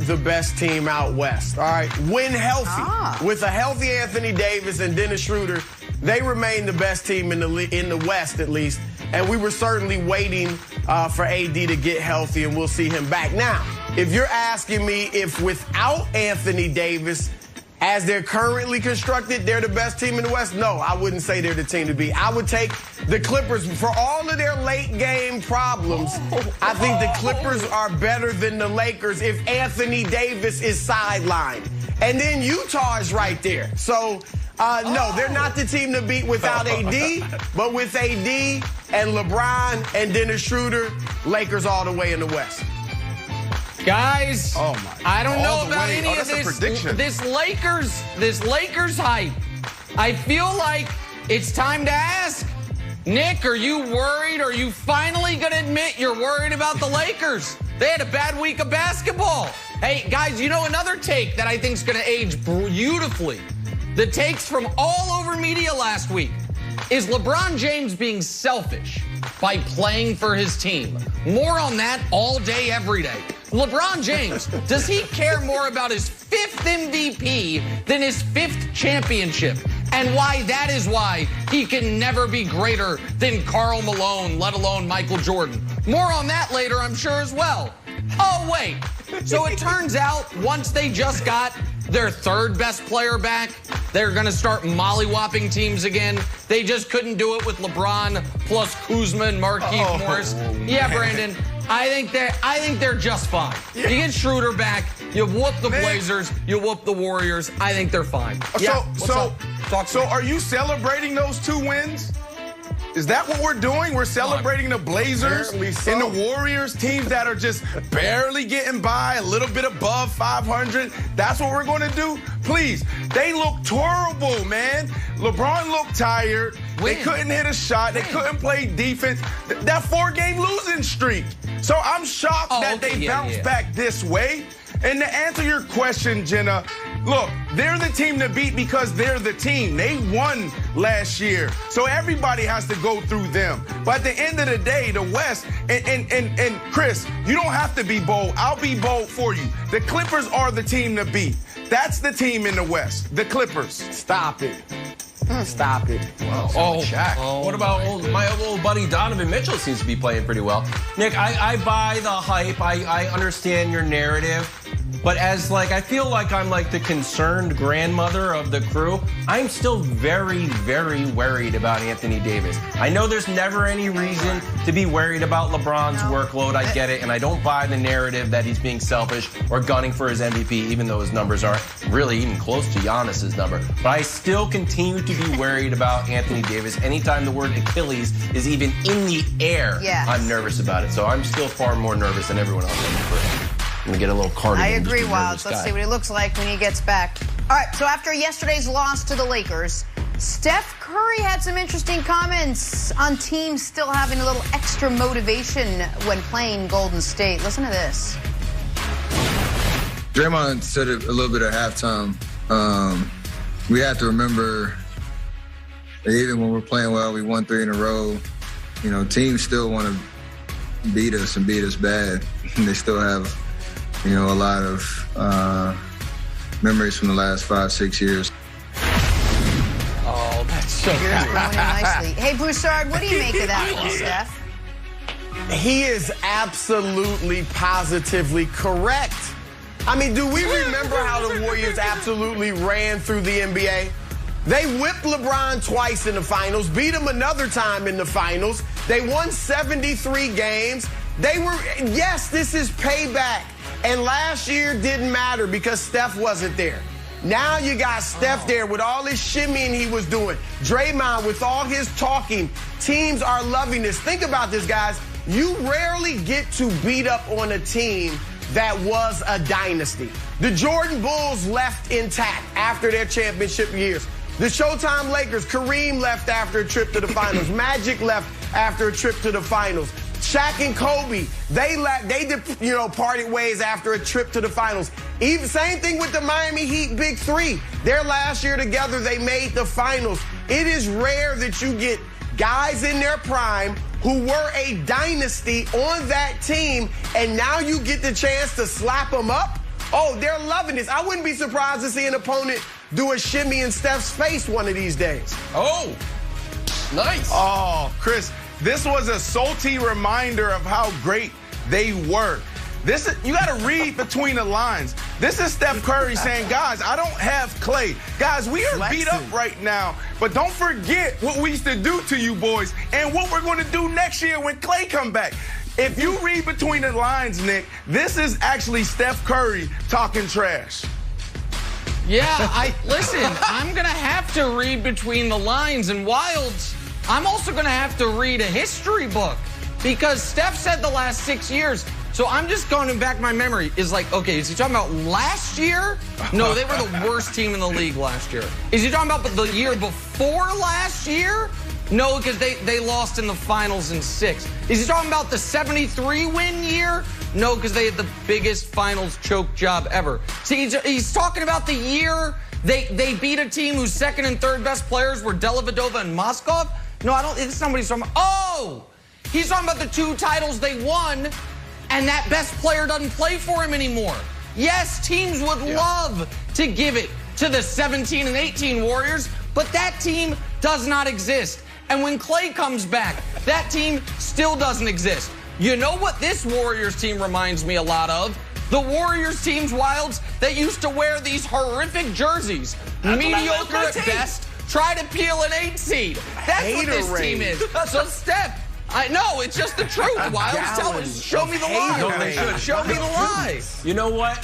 the best team out west. All right, when healthy, with a healthy Anthony Davis and Dennis Schroeder, they remain the best team in the West at least. And we were certainly waiting for AD to get healthy, and we'll see him back. Now, if you're asking me if without Anthony Davis, as they're currently constructed, they're the best team in the West, no, I wouldn't say they're the team to beat. I would take the Clippers. For all of their late game problems, I think the Clippers are better than the Lakers if Anthony Davis is sidelined. And then Utah is right there. So, no, they're not the team to beat without AD, but with AD and LeBron and Dennis Schroeder, Lakers all the way in the West. Guys, I don't know about any of this Lakers hype. I feel like it's time to ask, Nick, are you worried? Are you finally going to admit you're worried about the Lakers? They had a bad week of basketball. Hey, guys, you know another take that I think is going to age beautifully? The takes from all over media last week. Is LeBron James being selfish by playing for his team? More on that all day, every day. LeBron James, does he care more about his 5th MVP than his 5th championship? And why that is why he can never be greater than Karl Malone, let alone Michael Jordan. More on that later, I'm sure, as well. Oh, wait. So it turns out once they just got their 3rd best player back, they're going to start mollywopping teams again. They just couldn't do it with LeBron plus Kuzma and Markieff Morris. Yeah, Brandon, I think they're just fine. Yeah. You get Schroeder back, you whoop the Blazers, you whoop the Warriors. I think they're fine. So are you celebrating those 2 wins? Is that what we're doing? We're celebrating the Blazers and the Warriors, teams that are just barely getting by, a little bit above 500. That's what we're going to do? Please. They look horrible, man. LeBron looked tired. They couldn't hit a shot. They couldn't play defense. That 4-game losing streak. So I'm shocked that they bounced back this way. And to answer your question, Jenna, look, they're the team to beat because they're the team. They won last year. So everybody has to go through them. But at the end of the day, the West, and Chris, you don't have to be bold. I'll be bold for you. The Clippers are the team to beat. That's the team in the West, the Clippers. Stop it. Stop it. What about my old buddy Donovan Mitchell seems to be playing pretty well. Nick, I buy the hype. I understand your narrative. But as I feel like I'm like the concerned grandmother of the crew, I'm still very, very worried about Anthony Davis. I know there's never any reason to be worried about LeBron's workload. I get it. And I don't buy the narrative that he's being selfish or gunning for his MVP, even though his numbers aren't really even close to Giannis's number. But I still continue to be worried about Anthony Davis. Anytime the word Achilles is even in the air, I'm nervous about it. So I'm still far more nervous than everyone else. I'm going to get a little cardigan. I agree, Wilds. Let's see what he looks like when he gets back. All right, so after yesterday's loss to the Lakers, Steph Curry had some interesting comments on teams still having a little extra motivation when playing Golden State. Listen to this. Draymond said it a little bit at halftime. We have to remember that even when we're playing well, we won 3 in a row. You know, teams still want to beat us and beat us bad. They still have, you know, a lot of memories from the last 5-6 years. Oh, that's so good. Nicely. Hey, Broussard, what do you make of that one, Steph? He is absolutely, positively correct. I mean, do we remember how the Warriors absolutely ran through the NBA? They whipped LeBron twice in the finals, beat him another time in the finals. They won 73 games. Yes, this is payback. And last year didn't matter because Steph wasn't there. Now you got Steph there with all his shimmying he was doing. Draymond with all his talking. Teams are loving this. Think about this, guys. You rarely get to beat up on a team that was a dynasty. The Jordan Bulls left intact after their championship years. The Showtime Lakers, Kareem left after a trip to the finals. Magic left after a trip to the finals. Shaq and Kobe, they parted ways after a trip to the finals. Same thing with the Miami Heat Big Three. Their last year together, they made the finals. It is rare that you get guys in their prime who were a dynasty on that team, and now you get the chance to slap them up Oh, they're loving this. I wouldn't be surprised to see an opponent do a shimmy in Steph's face one of these days. Oh, nice. Oh, Chris, this was a salty reminder of how great they were. You got to read between the lines. This is Steph Curry saying, guys, I don't have Clay. Guys, we are beat up right now, but don't forget what we used to do to you boys and what we're going to do next year when Clay come back. If you read between the lines, Nick, this is actually Steph Curry talking trash. Yeah, listen, I'm going to have to read between the lines, and Wilds, I'm also going to have to read a history book because Steph said the last 6 years. So I'm just going back my memory. Is like, okay, is he talking about last year? No, they were the worst team in the league last year. Is he talking about the year before last year? No, because they lost in the finals in 6. Is he talking about the 73-win year? No, because they had the biggest finals choke job ever. See, he's talking about the year they beat a team whose second and third best players were Dellavedova and Moskov. No, it's not what he's talking about. Oh, he's talking about the 2 titles they won, and that best player doesn't play for him anymore. Yes, teams would love to give it to the 17 and 18 Warriors, but that team does not exist. And when Clay comes back, that team still doesn't exist. You know what this Warriors team reminds me a lot of? The Warriors teams, Wilds, that used to wear these horrific jerseys. Mediocre at best, try to peel an 8 seed. That's what this team is. So, Steph, I know, it's just the truth. Wilds, tell us, show me the lie. No, they should. Show me the lie. You know what?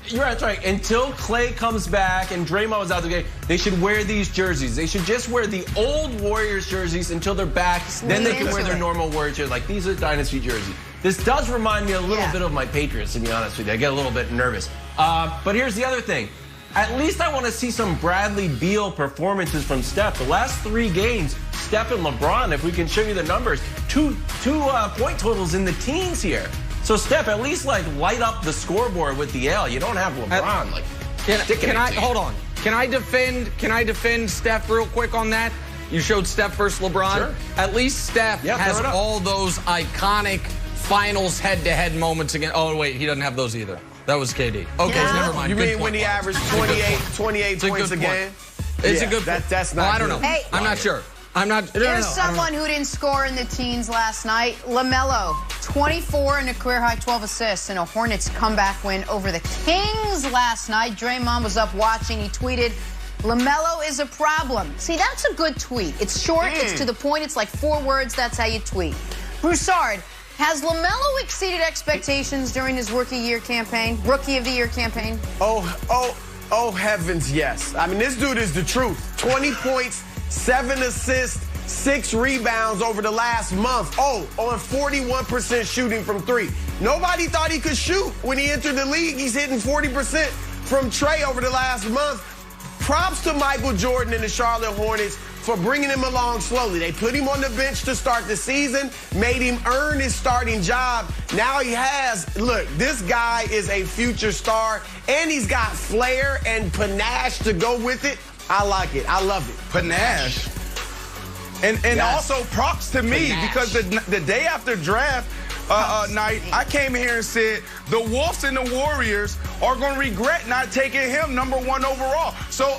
You're right, that's right. Until Clay comes back and Draymond was out the game, they should wear these jerseys. They should just wear the old Warriors jerseys until they're back. Then they can wear their normal Warriors jerseys. Like, these are dynasty jerseys. This does remind me a little bit of my Patriots, to be honest with you. I get a little bit nervous. But here's the other thing. At least I want to see some Bradley Beal performances from Steph. The last 3 games, Steph and LeBron, if we can show you the numbers, two point totals in the teens here. So, Steph, at least, light up the scoreboard with the L. You don't have LeBron, hold on. Can I defend Steph real quick on that? You showed Steph versus LeBron. Sure. At least Steph has all those iconic finals head-to-head moments again. Oh, wait, he doesn't have those either. That was KD. Okay, never mind. You mean when he averaged 28 points a game? It's a good point. That's not I don't know. Hey, I'm not sure. Here's someone who didn't score in the teens last night. LaMelo, 24 and a career-high 12 assists in a Hornets comeback win over the Kings last night. Draymond was up watching. He tweeted, LaMelo is a problem. See, that's a good tweet. It's short. It's to the point. It's like 4 words. That's how you tweet. Broussard, has LaMelo exceeded expectations during his Rookie of the Year campaign? Oh, heavens, yes. I mean, this dude is the truth. 20 points, 7 assists, 6 rebounds over the last month. Oh, on 41% shooting from 3. Nobody thought he could shoot when he entered the league. He's hitting 40% from Trey over the last month. Props to Michael Jordan and the Charlotte Hornets for bringing him along slowly. They put him on the bench to start the season, made him earn his starting job. Now he has, look, this guy is a future star, and he's got flair and panache to go with it. I like it. I love it. Panache. And also props to me because the day after draft night, I came here and said the Wolves and the Warriors are going to regret not taking him #1 overall. So,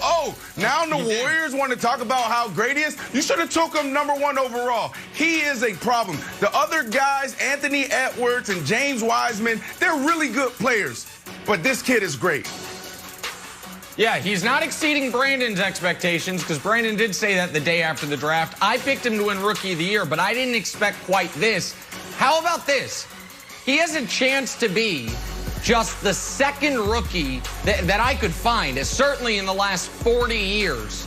now the Warriors want to talk about how great he is. You should have took him #1 overall. He is a problem. The other guys, Anthony Edwards and James Wiseman, they're really good players. But this kid is great. Yeah, he's not exceeding Brandon's expectations because Brandon did say that the day after the draft. I picked him to win Rookie of the Year, but I didn't expect quite this. How about this? He has a chance to be just the second rookie that I could find, certainly in the last 40 years,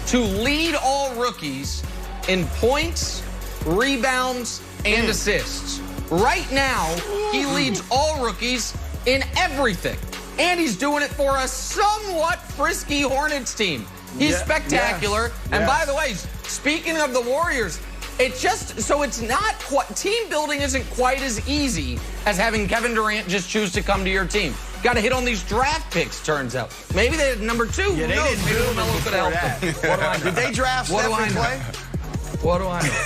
to lead all rookies in points, rebounds, and assists. Right now, he leads all rookies in everything. And he's doing it for a somewhat frisky Hornets team. He's spectacular. And by the way, speaking of the Warriors, it's not quite, team building isn't quite as easy as having Kevin Durant just choose to come to your team. Got to hit on these draft picks, turns out. Maybe they had #2. Yeah, they didn't do LaMelo could help them. Did they draft Steph and Clay? What do I know?